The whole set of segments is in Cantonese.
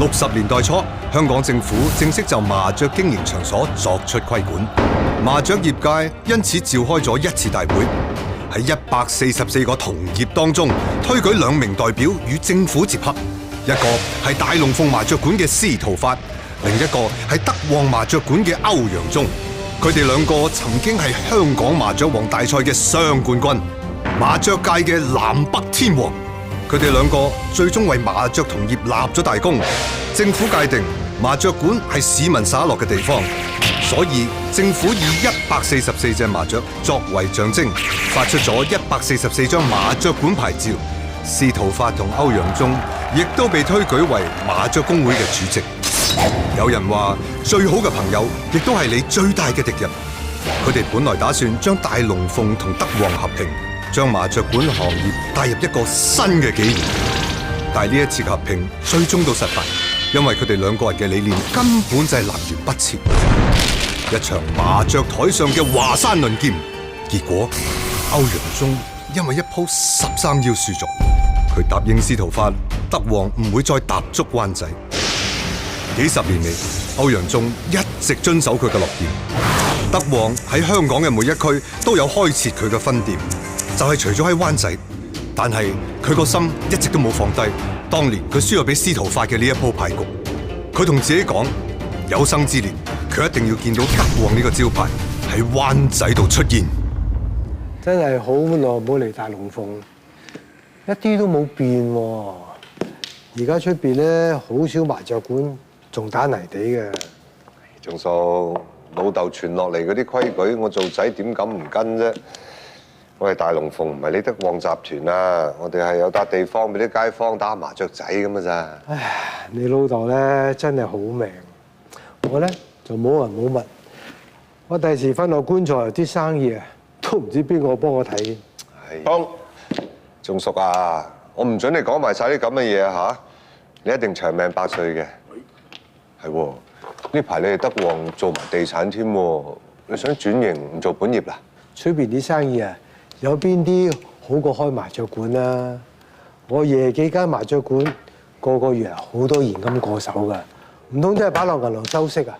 60年代初，香港政府正式就麻雀經營場所作出規管，麻雀業界因此召開咗一次大會，喺144個同業當中推舉2名代表與政府接洽，一個係大龍鳳麻雀館嘅司徒發，另一個係德旺麻雀館嘅歐陽忠。佢哋2個曾經係香港麻雀王大賽嘅雙冠軍，麻雀界嘅南北天王。佢哋2個最終為麻雀同業立咗大功。政府界定麻雀館係市民耍樂嘅地方，所以政府以144隻麻雀作為象徵，發出咗144張麻雀館牌照。司徒發同歐陽忠亦都被推舉為麻雀公會嘅主席。有人話最好嘅朋友亦都係你最大嘅敵人。佢哋本來打算將大龍鳳同德旺合併，將麻雀館行業帶入一個新嘅紀元。但係呢一次合併最終都失敗，因為佢哋2個人嘅理念根本就係南轅北轍。一場麻雀台上嘅華山論劍，結果歐陽忠因為一鋪13腰輸咗。佢答應司徒發，德旺唔會再踏足灣仔。幾十年嚟，歐陽忠一直遵守佢嘅諾言。德旺喺香港嘅每一區都有開設佢嘅分店，就係除咗喺灣仔，但係佢個心一直都冇放低當年佢輸咗俾司徒發嘅呢一鋪牌局。佢同自己講，有生之年佢一定要見到德旺呢個招牌喺灣仔度出現。真係好耐冇嚟大龍鳳，一啲都冇變喎。而家出邊咧好少麻雀館仲打泥地嘅。仲數老豆傳落嚟嗰啲規矩，我做仔點敢唔跟啫？我係大龍鳳，唔係李德旺集團啊！我哋係有笪地方俾啲街坊打麻雀仔咁嘅咋。唉，你老豆咧真係好命，我咧就冇人冇物。我第時瞓落棺材啲生意啊，都唔知邊個幫我睇。係。仲叔啊，我唔准你講埋晒啲咁嘅嘢啊嚇！你一定長命百歲嘅。係喎，呢排你哋德旺做埋地產添喎，你想轉型唔做本業啦？出邊啲生意啊，有邊啲好過開麻雀館啊？我爺幾間麻雀館個月好多現金過手㗎，唔通真係擺落銀行收息啊？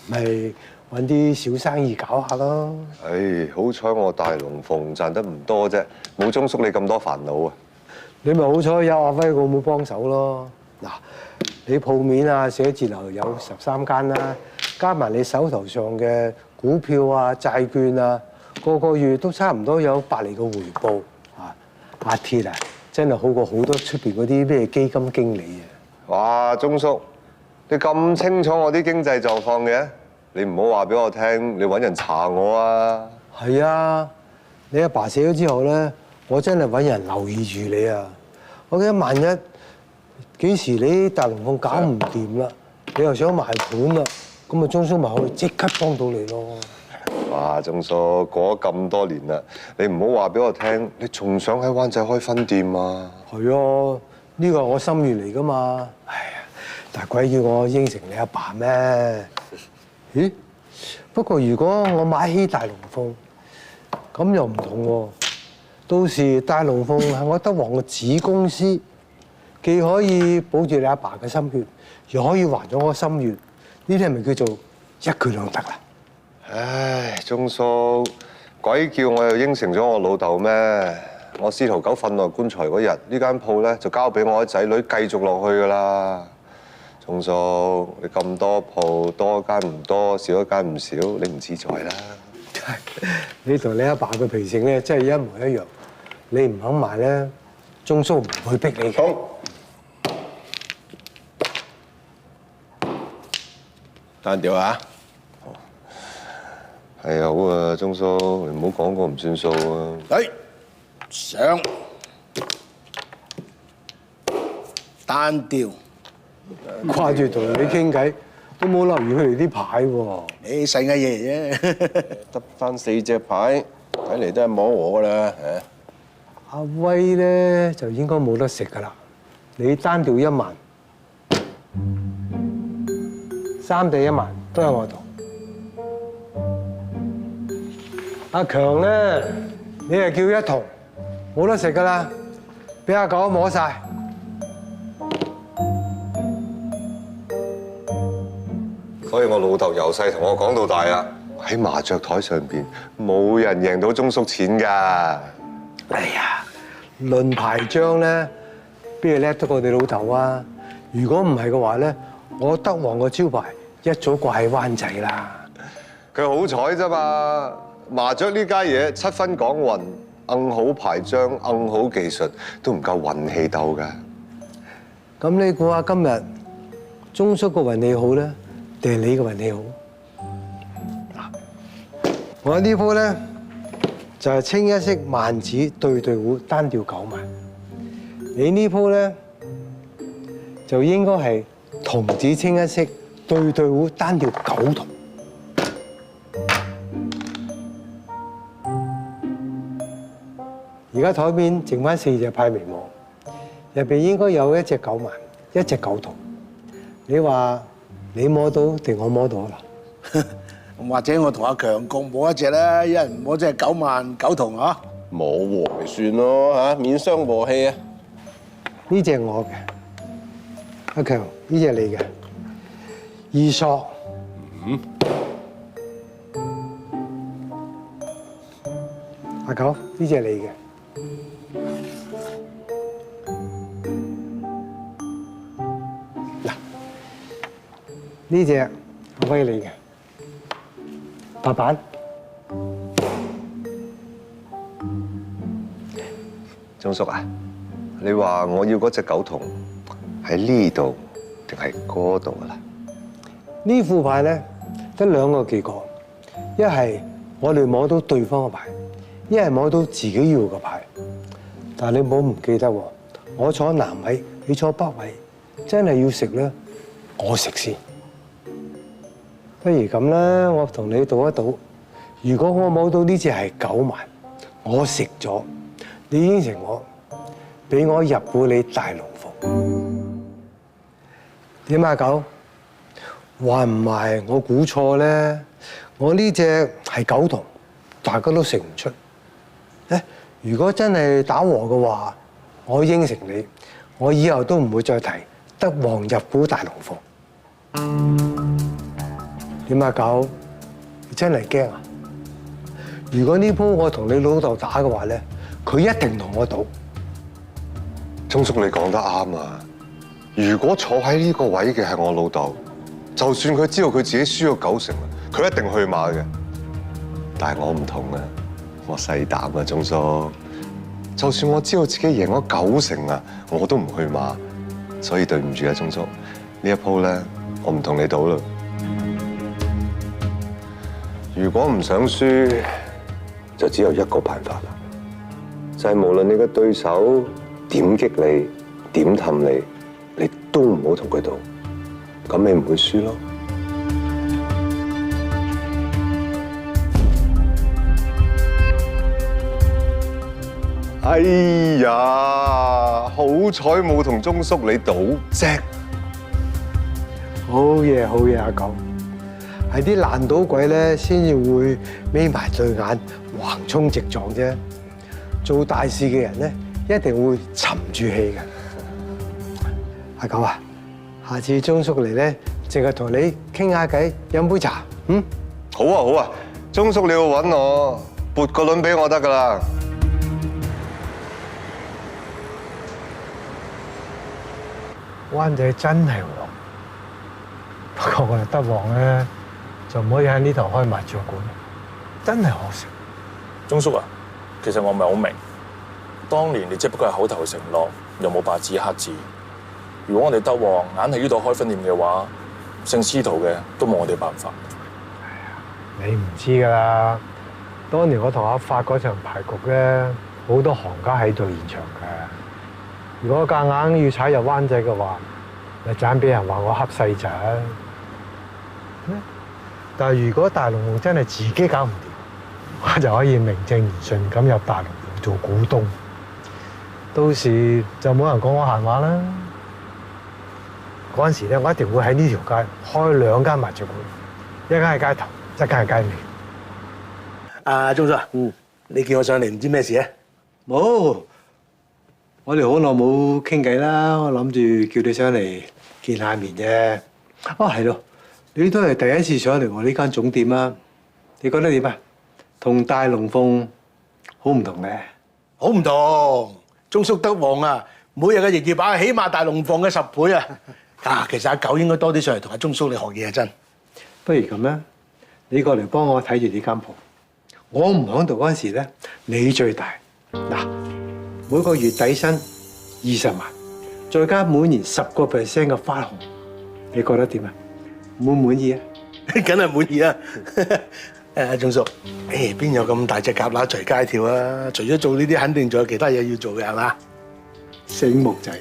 咪揾啲小生意搞下咯。唉，好彩我大龍鳳賺得唔多啫，冇鐘叔你咁多煩惱啊！你咪好彩有阿輝個妹幫手咯。嗱，你鋪面啊、寫字樓有13間啦，加埋你手頭上嘅股票啊、債券啊，個月都差唔多有8厘嘅回報啊！阿鐵啊，真係好過好多出邊嗰啲咩基金經理啊！哇，鐘叔，你咁清楚我啲經濟狀況嘅，你唔好話俾我聽，你揾人查我啊！係啊，你阿爸死咗之後咧，我真係揾人留意住你啊！我記得萬一幾時你大龍鳳搞唔掂啦，你又想賣盤啦，咁啊鐘叔咪可以即刻幫到你咯。哇，鐘叔過咗咁多年啦，你唔好話俾我聽，你仲想喺灣仔開分店啊？係啊，呢個係我心願嚟噶嘛。哎呀，但係鬼叫我應承你阿爸咩？咦？不過如果我買起大龍鳳，咁又唔同喎。到時大龍鳳係我德旺嘅子公司，既可以保住你阿爸嘅心血，又可以還咗我心願。呢啲係咪叫做一舉兩得啊？唉，鐘叔，鬼叫我又應承咗我老豆咩？我司徒狗瞓落棺材嗰日，呢間鋪咧就交俾我啲仔女繼續落去噶啦。鐘叔，你咁多鋪，多一間唔多，少一間唔少，你唔自在啦。你同你阿爸嘅脾性咧，真係一模一樣。你唔肯賣咧，鐘叔唔會逼你嘅。好，單調啊！係啊，好啊，鐘叔，你唔好講過唔算數啊！嚟上單調，掛住同你傾偈，都冇留意佢哋啲牌喎。你細嘅嘢啫，得翻4隻牌，睇嚟都係摸我噶啦，阿威咧就應該冇得食噶啦。你單調1萬，3地1萬都喺我度。阿強咧，你係叫1筒，冇得食噶啦，俾阿狗摸晒。所以我老豆由細同我講到大啊，喺麻雀台上邊冇人贏到鐘叔錢㗎。哎呀，論牌張咧，邊個叻得過你老豆啊？如果唔係嘅話咧，我德皇個招牌一早掛喺灣仔啦。佢好彩啫嘛，麻雀呢家嘢7分講運，硬好牌張，硬好技術都唔夠運氣鬥㗎。咁你估下今日鐘叔個運氣好咧，定係你個運氣好？我呢鋪咧就係清一色萬子對胡單調9萬，你呢鋪咧就應該係童子清一色對胡單調9童。而家台面剩翻4隻牌未摸，入邊應該有1隻9萬，1隻9童。你話你摸到定我摸到啊？或者我同阿強共摸一隻啦，一人摸隻9萬9童啊！冇和咪算咯嚇，免傷和氣啊！呢隻我嘅，阿強呢隻你嘅，二索。阿九呢隻你嘅。嗱，呢隻我俾你嘅。白板，鐘叔啊，你話我要嗰隻9童喺呢度定係嗰度啊啦？呢副牌咧得2個結果，一係我哋摸到對方嘅牌，一係摸到自己要嘅牌。但係你唔好唔記得喎，我坐南位，你坐北位，真係要食咧，我食先。不如咁啦，我同你賭一賭，如果我摸到呢隻係9萬，我食咗，你應承我，俾我入股你大龍鳳。點啊九？話唔埋我估錯咧，我呢隻係9童，大家都食唔出。如果真係打和嘅話，我應承你，我以後都唔會再提德皇入股大龍鳳。點啊九？你真係驚啊！如果呢鋪我同你老豆打嘅話咧，佢一定同我賭。鐘叔你講得啱啊！如果坐喺呢個位嘅係我老豆，就算佢知道佢自己輸咗90成，佢一定去馬嘅。但係我唔同啊，我細膽啊，鐘叔。就算我知道自己贏咗90成啊，我都唔去馬。所以對唔住啊，鐘叔，呢一鋪咧，我唔同你賭啦。如果唔想輸，就只有一個辦法啦，就係無論你嘅對手點激你、點氹你，你都唔好同佢賭，咁你唔會輸咯。哎呀，好彩冇同鐘叔你賭啫。好嘢，好嘢，阿九。係啲爛賭鬼咧，先至會眯埋對眼橫衝直撞啫。做大事嘅人咧，一定會沉住氣嘅。阿九啊，下次鐘叔嚟咧，淨係同你傾下偈，飲杯茶。好啊好啊，鐘叔你要揾我，撥個輪俾我得㗎啦。灣仔真係旺，不過我哋德皇咧就唔可以喺呢頭開麻雀館，真係可惜。鐘叔啊，其實我唔係好明，當年你只不過係口頭承諾，又冇白紙黑字。如果我哋德皇硬喺呢度開分店嘅話，姓司徒嘅都冇我哋辦法。你唔知㗎啦，當年我同阿發嗰場牌局咧，好多行家喺度現場嘅。如果夾硬要踩入灣仔嘅話，咪盞俾人話我恰細仔。但係如果大龍鳳真係自己搞唔掂，我就可以名正言順咁入大龍鳳做股東。到時就冇人講我閒話啦。嗰陣時咧，我一定會喺呢條街開2間麻雀館，一間係街頭，一間係街尾。阿鐘叔啊，你叫我上嚟唔知咩事啊？冇，我哋好耐冇傾偈啦，我諗住叫你上嚟見下面啫。哦，係咯，你都係第一次上嚟我呢間總店啊，你覺得點啊？同大龍鳳好唔同咧？好唔同，鐘叔得旺啊！每日嘅營業額起碼大龍鳳嘅10倍啊！其實阿九應該多啲上嚟同阿鐘叔你學嘢啊！真。不如咁啦，你過嚟幫我睇住呢間鋪。我唔喺度嗰陣時咧，你最大。嗱，每個月底薪20萬，再加每年10% 嘅花紅，你覺得點啊？滿唔滿意啊？梗係滿意啦！鐘叔，邊有咁大隻蛤乸隨街跳啊？除咗做呢啲，肯定仲有其他嘢要做嘅，係嘛？醒目仔。